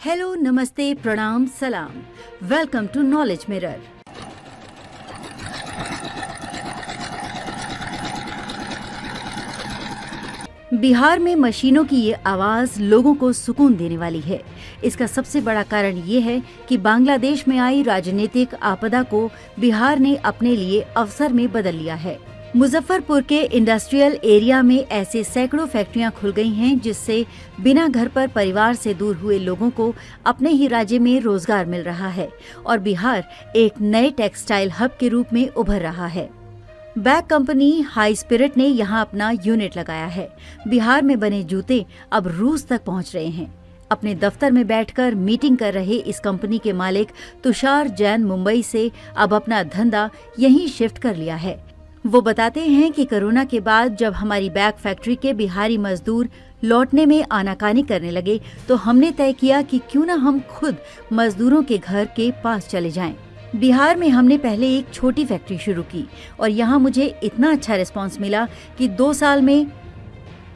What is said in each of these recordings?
Hello, नमस्ते, प्रणाम, सलाम। Welcome to knowledge mirror. Bihar में मशीनों की ये आवाज लोगों को सुकून देने वाली है। इसका सबसे बड़ा कारण ये है कि बांग्लादेश में आई राजनीतिक आपदा को बिहार ने अपने लिए अवसर में बदल लिया है। मुजफ्फरपुर के इंडस्ट्रियल एरिया में ऐसे सैकड़ों फैक्ट्रियां खुल गई हैं, जिससे बिना घर पर परिवार से दूर हुए लोगों को अपने ही राज्य में रोजगार मिल रहा है और बिहार एक नए टेक्सटाइल हब के रूप में उभर रहा है। बैग कंपनी हाई स्पिरिट ने यहाँ अपना यूनिट लगाया है। बिहार में बने जूते अब रूस तक पहुँच रहे हैं। अपने दफ्तर में बैठकर मीटिंग कर रहे इस कंपनी के मालिक तुषार जैन मुंबई से अब अपना धंधा यहीं शिफ्ट कर लिया है। वो बताते हैं कि कोरोना के बाद जब हमारी बैग फैक्ट्री के बिहारी मजदूर लौटने में आनाकानी करने लगे, तो हमने तय किया कि क्यों न हम खुद मजदूरों के घर के पास चले जाएं। बिहार में हमने पहले एक छोटी फैक्ट्री शुरू की और यहाँ मुझे इतना अच्छा रिस्पांस मिला कि 2 साल में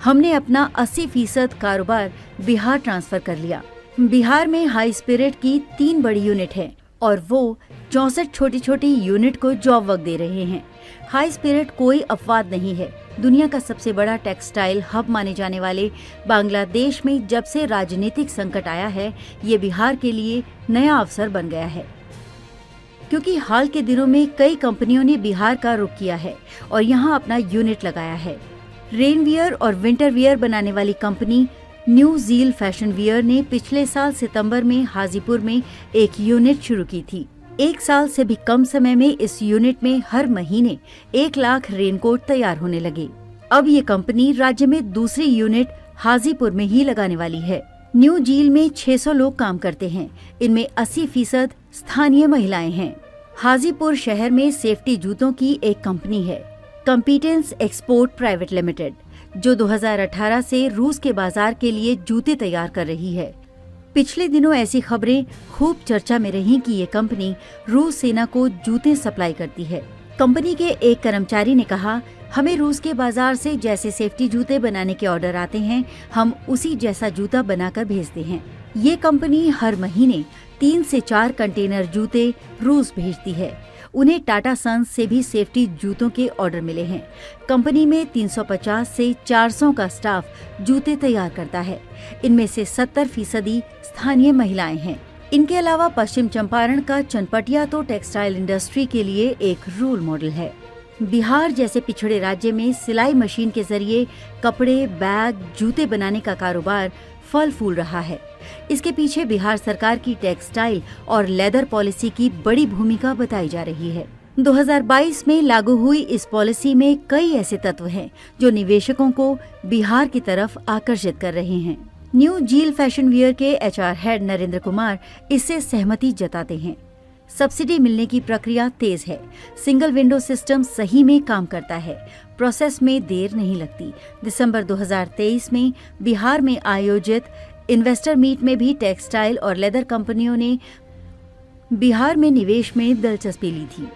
हमने अपना 80% कारोबार बिहार ट्रांसफर कर लिया। बिहार में हाई स्पिरिट की 3 बड़ी यूनिट है और वो 64 छोटी छोटी यूनिट को जॉब वर्क दे रहे हैं। हाई स्पिरिट कोई अपवाद नहीं है। दुनिया का सबसे बड़ा टेक्सटाइल हब माने जाने वाले बांग्लादेश में जब से राजनीतिक संकट आया है, ये बिहार के लिए नया अवसर बन गया है, क्योंकि हाल के दिनों में कई कंपनियों ने बिहार का रुख किया है और यहाँ अपना यूनिट लगाया है। रेनवियर और विंटर वियर बनाने वाली company new zeal fashion wear ने पिछले साल सितंबर में हाजीपुर में एक यूनिट शुरू की थी। 1 साल से भी कम समय में इस यूनिट में हर महीने 1 लाख रेनकोट तैयार होने लगे। अब ये कंपनी राज्य में दूसरी यूनिट हाजीपुर में ही लगाने वाली है। न्यू ज़ील में 600 लोग काम करते हैं। इनमें 80% स्थानीय महिलाएं हैं। हाजीपुर शहर में सेफ्टी जूतों की एक कंपनी है, कॉम्पिटेंस एक्सपोर्ट प्राइवेट लिमिटेड, जो 2018 से रूस के बाजार के लिए जूते तैयार कर रही है। पिछले दिनों ऐसी खबरें खूब चर्चा में रहीं कि ये कंपनी रूस सेना को जूते सप्लाई करती है। कंपनी के एक कर्मचारी ने कहा, हमें रूस के बाजार से जैसे सेफ्टी जूते बनाने के ऑर्डर आते हैं, हम उसी जैसा जूता बनाकर भेजते हैं। ये कंपनी हर महीने 3 से 4 कंटेनर जूते रूस भेजती है। उन्हें टाटा सन्स से भी सेफ्टी जूतों के ऑर्डर मिले हैं। कंपनी में 350 से 400 का स्टाफ जूते तैयार करता है। इनमें से 70% स्थानीय महिलाएं हैं। इनके अलावा पश्चिम चंपारण का चनपटिया तो टेक्सटाइल इंडस्ट्री के लिए एक रोल मॉडल है। बिहार जैसे पिछड़े राज्य में सिलाई मशीन के जरिए कपड़े, बैग, जूते बनाने का कारोबार फल फूल रहा है। इसके पीछे बिहार सरकार की टेक्सटाइल और लेदर पॉलिसी की बड़ी भूमिका बताई जा रही है। 2022 में लागू हुई इस पॉलिसी में कई ऐसे तत्व हैं जो निवेशकों को बिहार की तरफ आकर्षित कर रहे हैं। न्यू ज़ील फैशन वियर के HR हेड नरेंद्र कुमार इससे सहमति जताते हैं। सब्सिडी मिलने की प्रक्रिया तेज है। सिंगल विंडो सिस्टम सही में काम करता है। प्रोसेस में देर नहीं लगती। दिसंबर 2023 में बिहार में आयोजित इन्वेस्टर मीट में भी टेक्सटाइल और लेदर कंपनियों ने बिहार में निवेश में दिलचस्पी ली थी।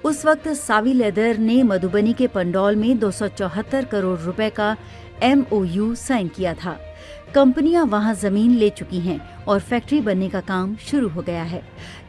उस वक्त सावी लेदर ने मधुबनी के पंडौल में 274 करोड़ रुपए का MOU साइन किया था। कंपनियां वहां जमीन ले चुकी हैं और फैक्ट्री बनने का काम शुरू हो गया है।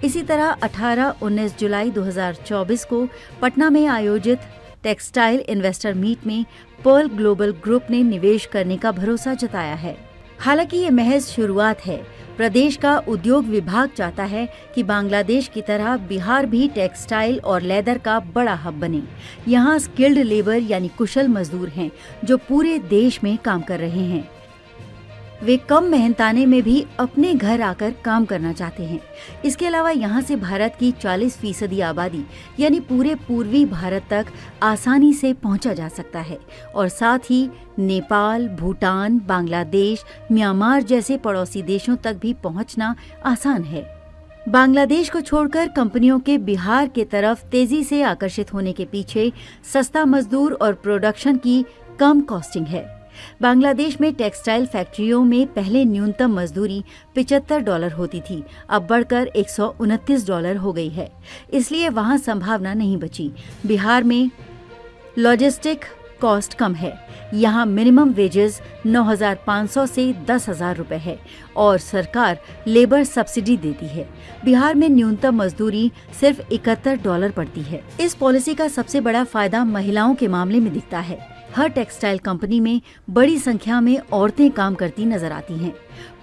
इसी तरह 18-19 जुलाई 2024 को पटना में आयोजित टेक्सटाइल इन्वेस्टर मीट में पर्ल ग्लोबल ग्रुप ने निवेश करने का भरोसा जताया है। हालांकि ये महज शुरुआत है। प्रदेश का उद्योग विभाग चाहता है कि बांग्लादेश की तरह बिहार भी टेक्सटाइल और लेदर का बड़ा हब बने। यहाँ स्किल्ड लेबर यानी कुशल मजदूर हैं जो पूरे देश में काम कर रहे हैं। वे कम मेहनताने में भी अपने घर आकर काम करना चाहते हैं। इसके अलावा यहाँ से भारत की 40% आबादी यानी पूरे पूर्वी भारत तक आसानी से पहुँचा जा सकता है और साथ ही नेपाल, भूटान, बांग्लादेश, म्यांमार जैसे पड़ोसी देशों तक भी पहुँचना आसान है। बांग्लादेश को छोड़कर कंपनियों के बिहार के तरफ तेजी से आकर्षित होने के पीछे सस्ता मजदूर और प्रोडक्शन की कम कॉस्टिंग है। बांग्लादेश में टेक्सटाइल फैक्ट्रियों में पहले न्यूनतम मजदूरी $75 होती थी, अब बढ़कर $129 हो गई है। इसलिए वहां संभावना नहीं बची। बिहार में लॉजिस्टिक कॉस्ट कम है। यहाँ मिनिमम वेजेस 9,500 से 10,000 रुपए है और सरकार लेबर सब्सिडी देती है। बिहार में न्यूनतम मजदूरी सिर्फ $71 पड़ती है। इस पॉलिसी का सबसे बड़ा फायदा महिलाओं के मामले में दिखता है। हर टेक्सटाइल कंपनी में बड़ी संख्या में औरतें काम करती नजर आती हैं।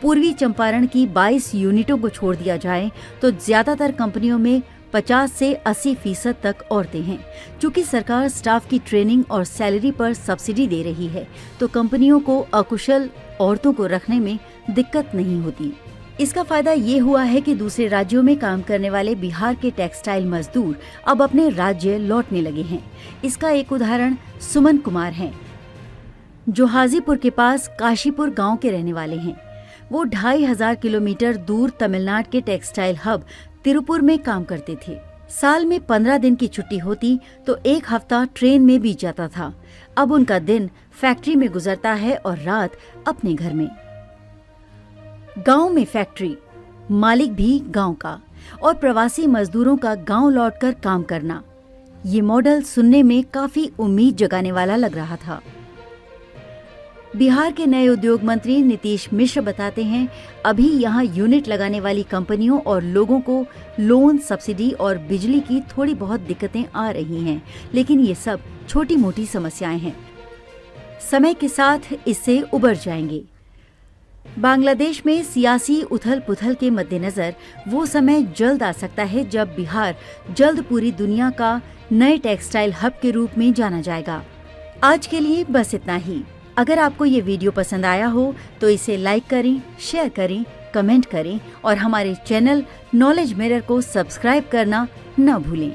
पूर्वी चंपारण की 22 यूनिटों को छोड़ दिया जाए तो ज्यादातर कंपनियों में 50 से 80% तक औरतें हैं। चूँकि सरकार स्टाफ की ट्रेनिंग और सैलरी पर सब्सिडी दे रही है, तो कंपनियों को अकुशल औरतों को रखने में दिक्कत नहीं होती। इसका फायदा ये हुआ है कि दूसरे राज्यों में काम करने वाले बिहार के टेक्सटाइल मजदूर अब अपने राज्य लौटने लगे हैं। इसका एक उदाहरण सुमन कुमार हैं, जो हाजीपुर के पास काशीपुर गांव के रहने वाले हैं। वो 2500 किलोमीटर दूर तमिलनाडु के टेक्सटाइल हब तिरुपुर में काम करते थे। साल में 15 दिन की छुट्टी होती तो एक हफ्ता ट्रेन में बीत जाता था। अब उनका दिन फैक्ट्री में गुजरता है और रात अपने घर में। गांव में फैक्ट्री, मालिक भी गांव का और प्रवासी मजदूरों का गांव लौटकर काम करना, ये मॉडल सुनने में काफी उम्मीद जगाने वाला लग रहा था। बिहार के नए उद्योग मंत्री नीतीश मिश्र बताते हैं, अभी यहाँ यूनिट लगाने वाली कंपनियों और लोगों को लोन, सब्सिडी और बिजली की थोड़ी बहुत दिक्कतें आ रही हैं, लेकिन ये सब छोटी मोटी समस्याएं हैं। समय के साथ इससे उबर जाएंगे। बांग्लादेश में सियासी उथल पुथल के मद्देनजर वो समय जल्द आ सकता है जब बिहार जल्द पूरी दुनिया का नए टेक्सटाइल हब के रूप में जाना जाएगा। आज के लिए बस इतना ही। अगर आपको ये वीडियो पसंद आया हो तो इसे लाइक करें, शेयर करें, कमेंट करें और हमारे चैनल नॉलेज मिरर को सब्सक्राइब करना न भूलें।